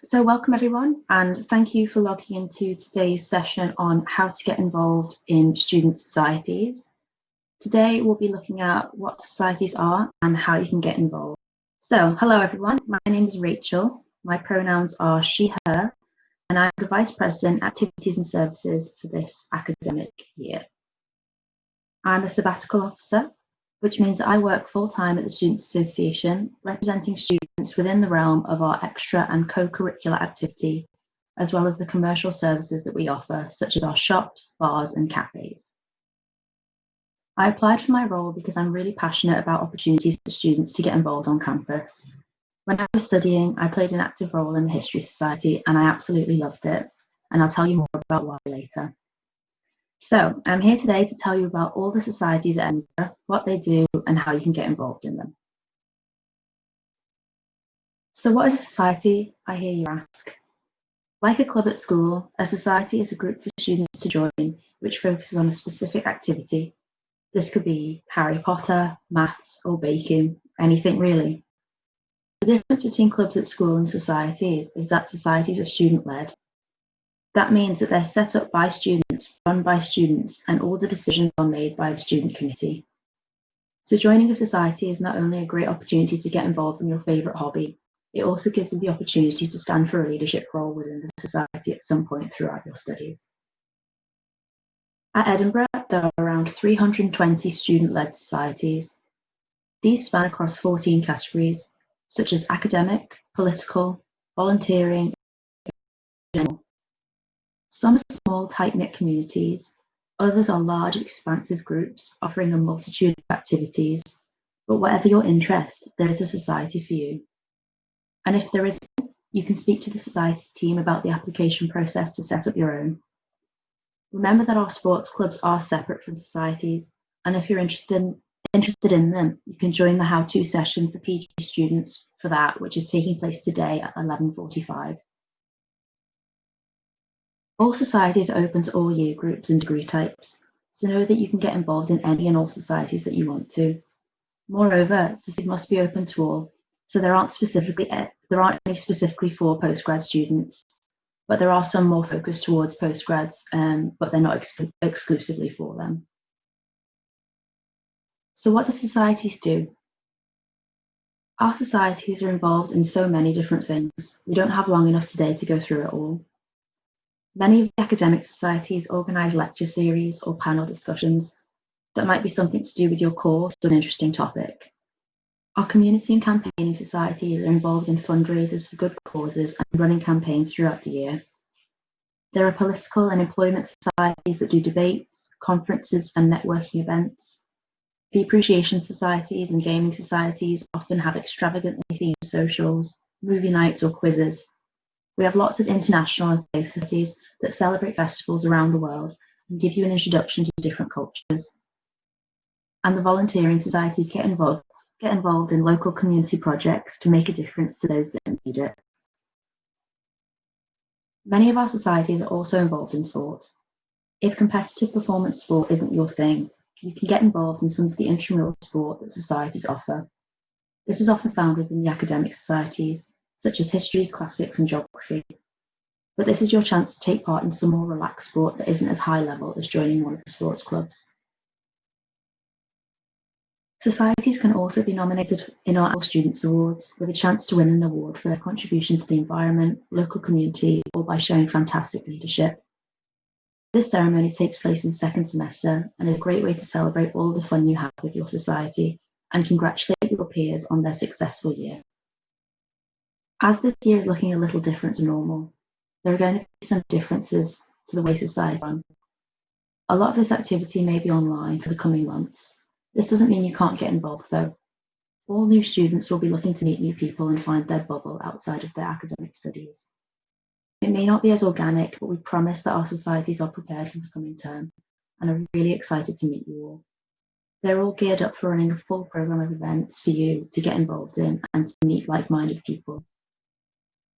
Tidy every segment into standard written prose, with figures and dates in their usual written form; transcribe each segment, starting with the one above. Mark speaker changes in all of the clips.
Speaker 1: So welcome everyone, and thank you for logging into today's session on how to get involved in student societies. Today we'll be looking at what societies are and how you can get involved. So hello everyone, my name is Rachel, my pronouns are she, her, and I'm the Vice President Activities and Services for this academic year. I'm a sabbatical officer, which means that I work full-time at the Students' Association, representing students within the realm of our extra and co-curricular activity, as well as the commercial services that we offer, such as our shops, bars, and cafes. I applied for my role because I'm really passionate about opportunities for students to get involved on campus. When I was studying, I played an active role in the History Society, and I absolutely loved it, and I'll tell you more about why later. So I'm here today to tell you about all the societies at Edinburgh, what they do, and how you can get involved in them. So what is a society, I hear you ask? Like a club at school, a society is a group for students to join which focuses on a specific activity. This could be Harry Potter, maths, or baking, anything really. The difference between clubs at school and societies is that societies are student-led. That means that they're set up by students, run by students, and all the decisions are made by the student committee. So joining a society is not only a great opportunity to get involved in your favourite hobby, it also gives you the opportunity to stand for a leadership role within the society at some point throughout your studies. At Edinburgh, there are around 320 student-led societies. These span across 14 categories, such as academic, political, volunteering, and general. Some are small, tight-knit communities, others are large, expansive groups offering a multitude of activities, but whatever your interest, there is a society for you. And if there isn't, you can speak to the society's team about the application process to set up your own. Remember that our sports clubs are separate from societies, and if you're interested in them, you can join the how-to session for PG students for that, which is taking place today at 11:45. All societies are open to all year groups and degree types, so know that you can get involved in any and all societies that you want to. Moreover, societies must be open to all, so there aren't any specifically for postgrad students, but there are some more focused towards postgrads, but they're not exclusively for them. So what do societies do? Our societies are involved in so many different things. We don't have long enough today to go through it all. Many of the academic societies organise lecture series or panel discussions that might be something to do with your course or an interesting topic. Our community and campaigning societies are involved in fundraisers for good causes and running campaigns throughout the year. There are political and employment societies that do debates, conferences, and networking events. The appreciation societies and gaming societies often have extravagantly themed socials, movie nights, or quizzes. We have lots of international and faith societies that celebrate festivals around the world and give you an introduction to different cultures. And the volunteering societies get involved in local community projects to make a difference to those that need it. Many of our societies are also involved in sport. If competitive performance sport isn't your thing, you can get involved in some of the intramural sport that societies offer. This is often found within the academic societies, such as history, classics, and geography. But this is your chance to take part in some more relaxed sport that isn't as high level as joining one of the sports clubs. Societies can also be nominated in our Annual Students' Awards, with a chance to win an award for their contribution to the environment, local community, or by showing fantastic leadership. This ceremony takes place in the second semester and is a great way to celebrate all the fun you have with your society and congratulate your peers on their successful year. As this year is looking a little different to normal, there are going to be some differences to the way society runs. A lot of this activity may be online for the coming months. This doesn't mean you can't get involved though. All new students will be looking to meet new people and find their bubble outside of their academic studies. It may not be as organic, but we promise that our societies are prepared for the coming term and are really excited to meet you all. They're all geared up for running a full programme of events for you to get involved in and to meet like-minded people.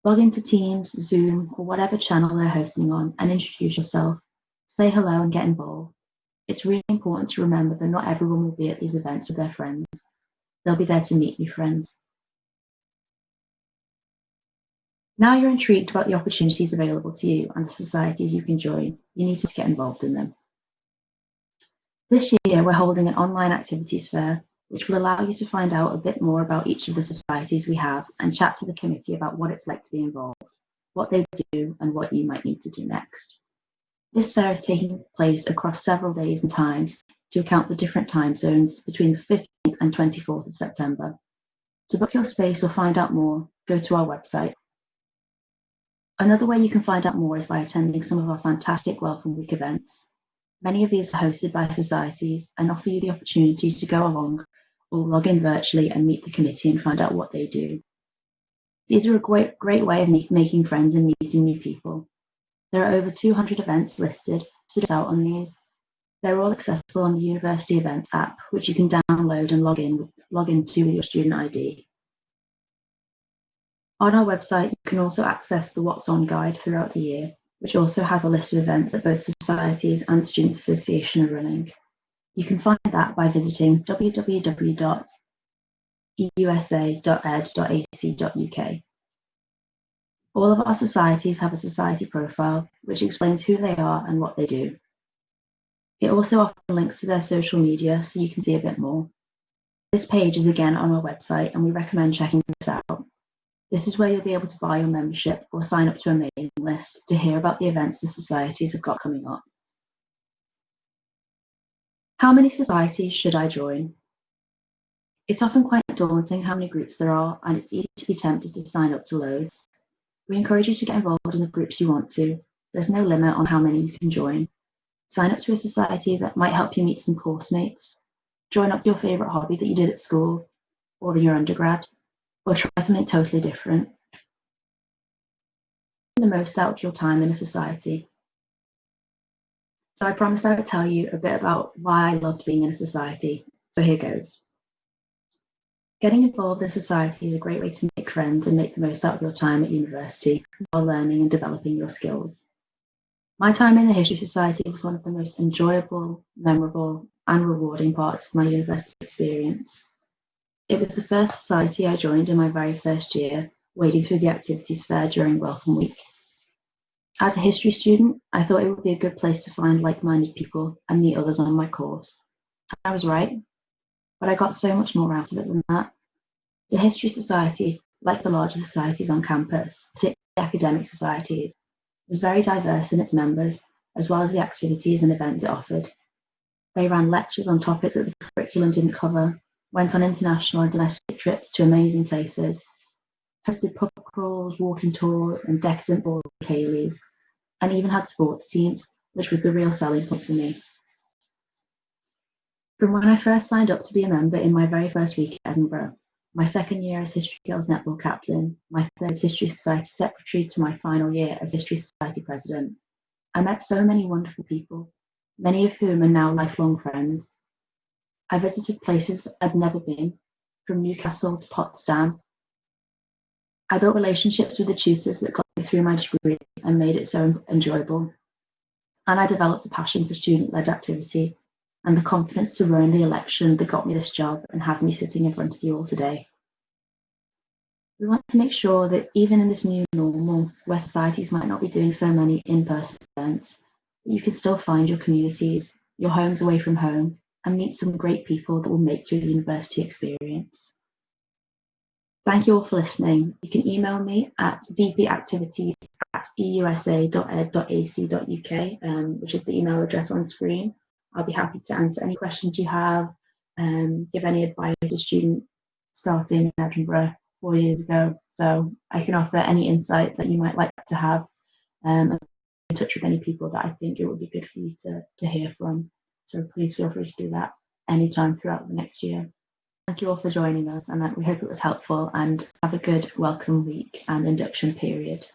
Speaker 1: Log into Teams, Zoom, or whatever channel they're hosting on and introduce yourself, say hello and get involved. It's really important to remember that not everyone will be at these events with their friends. They'll be there to meet new friends. Now you're intrigued about the opportunities available to you and the societies you can join, you need to get involved in them. This year, we're holding an online activities fair, which will allow you to find out a bit more about each of the societies we have and chat to the committee about what it's like to be involved, what they do, and what you might need to do next. This fair is taking place across several days and times to account for different time zones between the 15th and 24th of September. To book your space or find out more, go to our website. Another way you can find out more is by attending some of our fantastic Welcome Week events. Many of these are hosted by societies and offer you the opportunity to go along or log in virtually and meet the committee and find out what they do. These are a great way of making friends and meeting new people. There are over 200 events listed, so just out on these. They're all accessible on the University Events app, which you can download and log into with your student ID. On our website, you can also access the What's On guide throughout the year, which also has a list of events that both societies and the Students' Association are running. You can find that by visiting www.eusa.ed.ac.uk. All of our societies have a society profile, which explains who they are and what they do. It also offers links to their social media so you can see a bit more. This page is again on our website and we recommend checking this out. This is where you'll be able to buy your membership or sign up to a mailing list to hear about the events the societies have got coming up. How many societies should I join? It's often quite daunting how many groups there are, and it's easy to be tempted to sign up to loads. We encourage you to get involved in the groups you want to. There's no limit on how many you can join. Sign up to a society that might help you meet some course mates. Join up to your favourite hobby that you did at school or in your undergrad, or try something totally different. The most out of your time in a society. So I promised I would tell you a bit about why I loved being in a society, so here goes. Getting involved in a society is a great way to make friends and make the most out of your time at university while learning and developing your skills. My time in the History Society was one of the most enjoyable, memorable, and rewarding parts of my university experience. It was the first society I joined in my very first year, wading through the activities fair during Welcome Week. As a history student, I thought it would be a good place to find like-minded people and meet others on my course. I was right, but I got so much more out of it than that. The History Society, like the larger societies on campus, particularly academic societies, was very diverse in its members, as well as the activities and events it offered. They ran lectures on topics that the curriculum didn't cover, went on international and domestic trips to amazing places, hosted pub crawls, walking tours, and decadent balls and ceilidhs, and even had sports teams, which was the real selling point for me. From when I first signed up to be a member in my very first week at Edinburgh, my second year as History Girls Netball captain, my third as History Society secretary to my final year as History Society president, I met so many wonderful people, many of whom are now lifelong friends. I visited places I'd never been, from Newcastle to Potsdam. I built relationships with the tutors that got me through my degree and made it so enjoyable. And I developed a passion for student-led activity and the confidence to run the election that got me this job and has me sitting in front of you all today. We want to make sure that even in this new normal, where societies might not be doing so many in-person events, you can still find your communities, your homes away from home, and meet some great people that will make your university experience. Thank you all for listening. You can email me at vpactivities@eusa.ed.ac.uk, which is the email address on screen. I'll be happy to answer any questions you have, give any advice to a student starting in Edinburgh 4 years ago. So I can offer any insights that you might like to have, and in touch with any people that I think it would be good for you to hear from. So please feel free to do that anytime throughout the next year. Thank you all for joining us, and we hope it was helpful, and have a good welcome week and induction period.